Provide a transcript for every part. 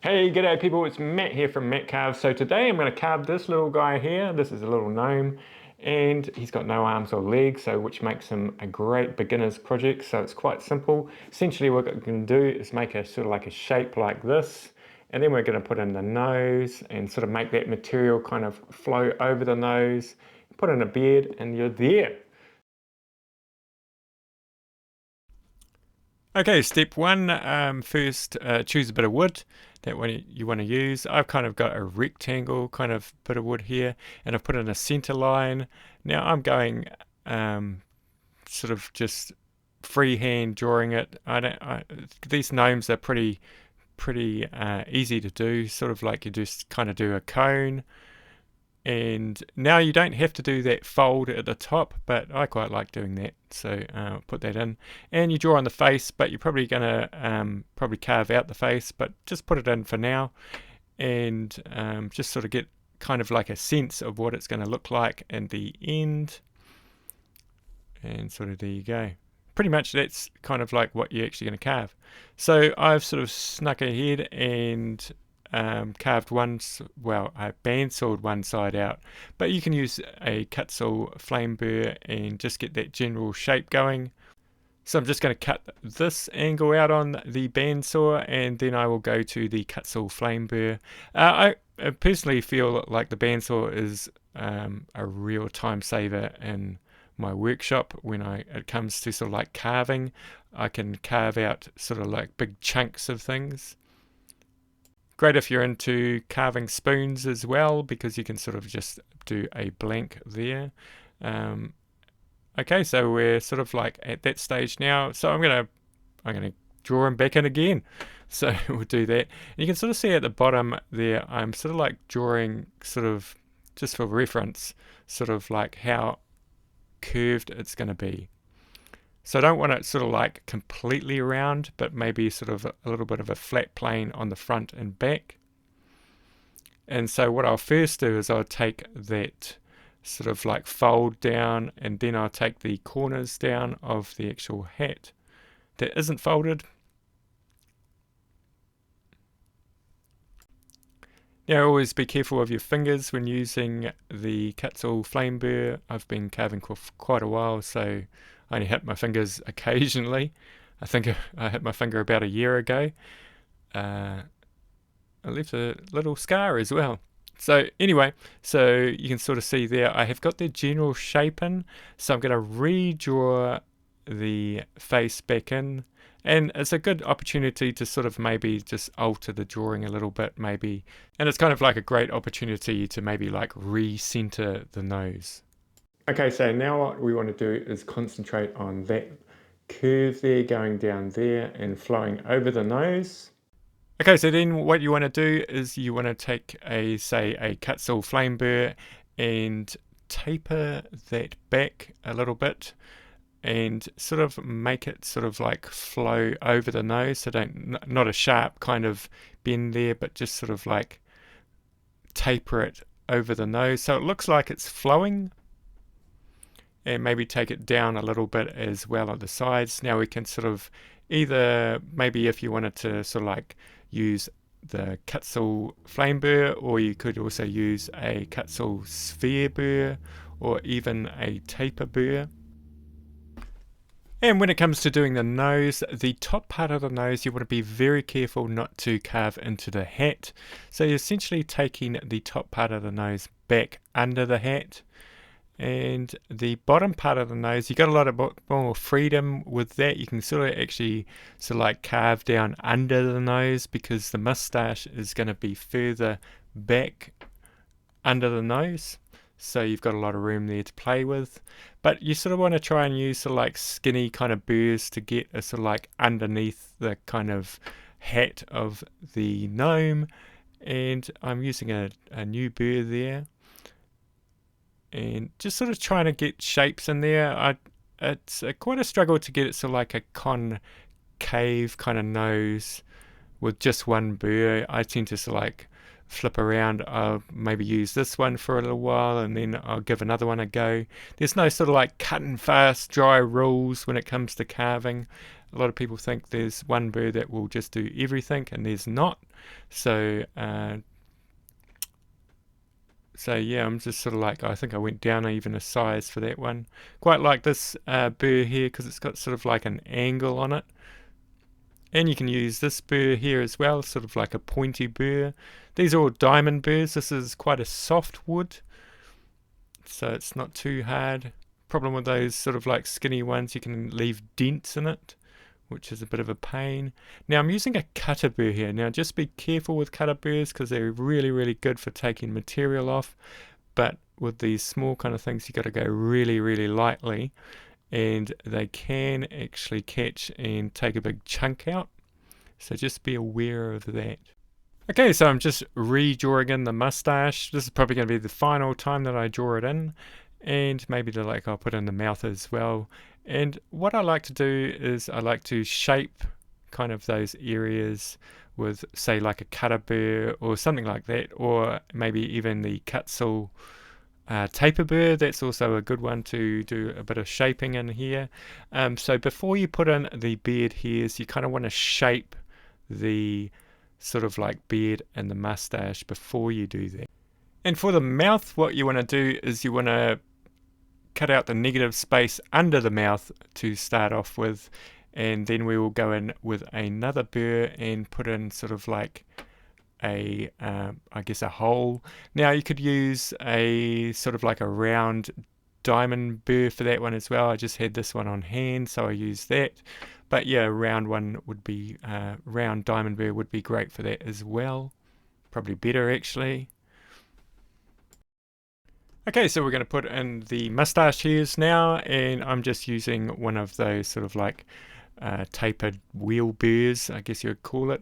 Hey, g'day people, it's Matt here from Matt Carves. So today I'm going to carve this little guy here. This is a little gnome and he's got no arms or legs, so which makes him a great beginner's project. So it's quite simple. Essentially what we're going to do is make a sort of like a shape like this, and then we're going to put in the nose and sort of make that material kind of flow over the nose, put in a beard, and you're there. Okay, step one, first choose a bit of wood that one you want to use. I've kind of got a rectangle kind of bit of wood here, and I've put in a center line. Now I'm going sort of just freehand drawing it. These gnomes are pretty easy to do, sort of like you just kind of do a cone. And now you don't have to do that fold at the top, but I quite like doing that, so put that in. And you draw on the face, but you're probably going to probably carve out the face, but just put it in for now, and just sort of get kind of like a sense of what it's going to look like in the end. And sort of there you go. Pretty much that's kind of like what you're actually going to carve. So I've sort of snuck ahead and carved I bandsawed one side out, but you can use a cut saw flame burr and just get that general shape going. So I'm just going to cut this angle out on the bandsaw, and then I will go to the cut saw flame burr. I personally feel like the bandsaw is a real time saver in my workshop when it comes to sort of like carving. I can carve out sort of like big chunks of things. Great if you're into carving spoons as well, because you can sort of just do a blank there. Um, okay, so we're sort of like at that stage now. So I'm gonna draw him back in again. So we'll do that. And you can sort of see at the bottom there, I'm sort of like drawing sort of just for reference, sort of like how curved it's going to be. So I don't want it sort of like completely round, but maybe sort of a little bit of a flat plane on the front and back. And so what I'll first do is I'll take that sort of like fold down, and then I'll take the corners down of the actual hat that isn't folded. Now always be careful of your fingers when using the cut saw flame burr. I've been carving for quite a while, so I only hit my fingers occasionally. I think I hit my finger about a year ago. I left a little scar as well. So anyway, so you can sort of see there, I have got the general shape in. So I'm going to redraw the face back in. And it's a good opportunity to sort of maybe just alter the drawing a little bit, maybe. And it's kind of like a great opportunity to maybe like recenter the nose. Okay, so now what we want to do is concentrate on that curve there going down there and flowing over the nose. Okay, so then what you want to do is you want to take say a cut saw flame burr and taper that back a little bit and sort of make it sort of like flow over the nose. So not a sharp kind of bend there, but just sort of like taper it over the nose so it looks like it's flowing. And maybe take it down a little bit as well on the sides. Now we can sort of either, maybe if you wanted to sort of like use the cut saw flame burr, or you could also use a cut saw sphere burr, or even a taper burr. And when it comes to doing the nose, the top part of the nose, you want to be very careful not to carve into the hat. So you're essentially taking the top part of the nose back under the hat. And the bottom part of the nose, you got a lot of more freedom with that. You can sort of actually sort of like carve down under the nose, because the mustache is going to be further back under the nose. So you've got a lot of room there to play with. But you sort of want to try and use sort of like skinny kind of burrs to get a sort of like underneath the kind of hat of the gnome. And I'm using a new burr there. And just sort of trying to get shapes in there. It's quite a struggle to get it sort of like a concave kind of nose with just one burr. I tend to sort of like flip around. I'll maybe use this one for a little while, and then I'll give another one a go. There's no sort of like cut and fast dry rules when it comes to carving. A lot of people think there's one burr that will just do everything, and there's not. So yeah, I'm just sort of like, I think I went down even a size for that one. Quite like this burr here because it's got sort of like an angle on it. And you can use this burr here as well, sort of like a pointy burr. These are all diamond burrs. This is quite a soft wood, so it's not too hard. Problem with those sort of like skinny ones, you can leave dents in it, which is a bit of a pain. Now I'm using a cutter burr here. Now just be careful with cutter burrs because they're really, really good for taking material off. But with these small kind of things, you got to go really, really lightly, and they can actually catch and take a big chunk out. So just be aware of that. Okay, so I'm just redrawing in the mustache. This is probably going to be the final time that I draw it in, and maybe I'll put in the mouth as well. And what I like to do is I like to shape kind of those areas with, say, like a cutter burr or something like that, or maybe even the Cutsil taper burr. That's also a good one to do a bit of shaping in here. So before you put in the beard hairs, you kind of want to shape the sort of like beard and the mustache before you do that. And for the mouth, what you want to do is you want to cut out the negative space under the mouth to start off with, and then we will go in with another burr and put in sort of like a I guess a hole. Now you could use a sort of like a round diamond burr for that one as well. I just had this one on hand, so I used that. But yeah, a round one would be round diamond burr would be great for that as well. Probably better actually. Okay, so we're going to put in the mustache hairs now, and I'm just using one of those sort of like tapered wheel burrs, I guess you would call it.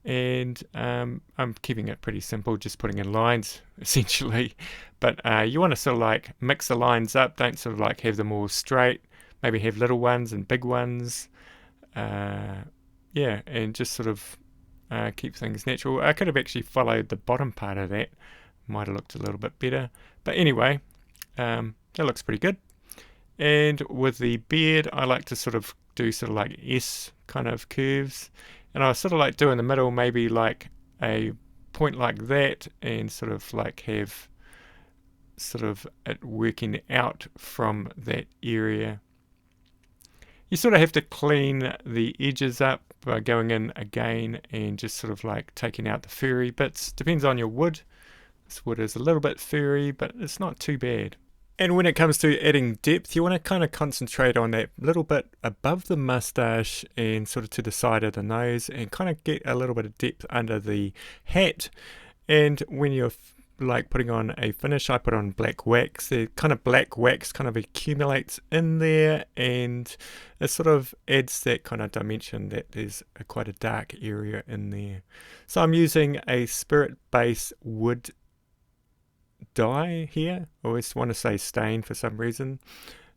And I'm keeping it pretty simple, just putting in lines essentially. But you want to sort of like mix the lines up, don't sort of like have them all straight. Maybe have little ones and big ones. Yeah, and just sort of keep things natural. I could have actually followed the bottom part of that. Might have looked a little bit better. But anyway, that looks pretty good. And with the beard, I like to sort of do sort of like S kind of curves. And I sort of like do in the middle maybe like a point like that, and sort of like have sort of it working out from that area. You sort of have to clean the edges up by going in again and just sort of like taking out the furry bits. Depends on your wood. This wood is a little bit furry, but it's not too bad. And when it comes to adding depth, you want to kind of concentrate on that little bit above the mustache and sort of to the side of the nose, and kind of get a little bit of depth under the hat. And when you're like putting on a finish, I put on black wax. The kind of black wax kind of accumulates in there, and it sort of adds that kind of dimension that there's quite a dark area in there. So I'm using a spirit base wood dye here. I always want to say stain for some reason,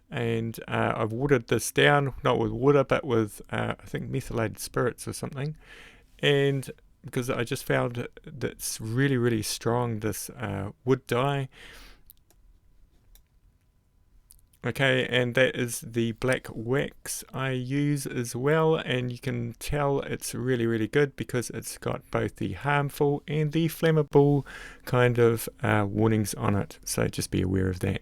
and I've watered this down, not with water but with I think methylated spirits or something, and because I just found that it's really, really strong, this wood dye. Okay, and that is the black wax I use as well, and you can tell it's really, really good because it's got both the harmful and the flammable kind of warnings on it, so just be aware of that.